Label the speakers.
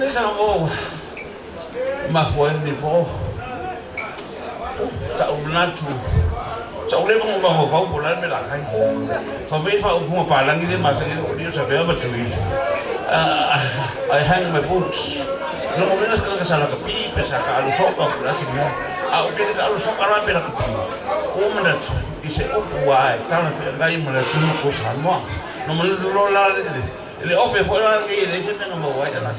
Speaker 1: ni sa mo. Mafuan ni po. Sa unatu. Sa ule mo mo fa bulan me la kai. Fa me fa mo palang ni masa ni odi sa be ba tui. I hang my boots. No mo menos que sala ka pi pesa ka alu soka pula ki mo. A o que ka alu soka ra pe la ka pi. O mana ise o wa ta na pe ngai mo la tu ko sa mo. No mo lo la le ofe fo la que le se me no mo wa ya la